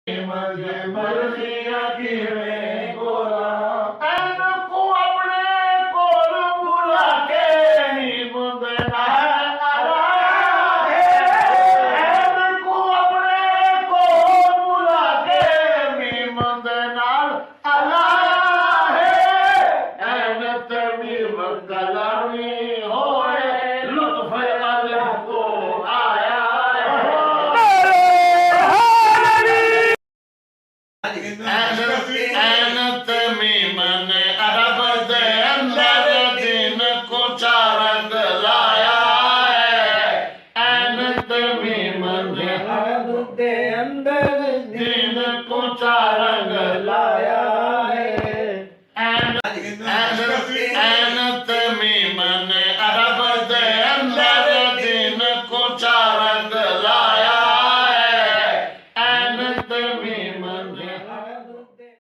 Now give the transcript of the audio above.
मजे मर्जिया किवें गोरा एन को अपने कोल बुला के नींद ना आया है एन को अपने कोल बुला के नींद ना आया है एन तमीम कलामी होए लुत्फ अल्लाह को आया तमीमन अरब दे अंदर दिन को चारंग लाया है एन तमीमन अरब दे अंदर दिन को चारंग लाया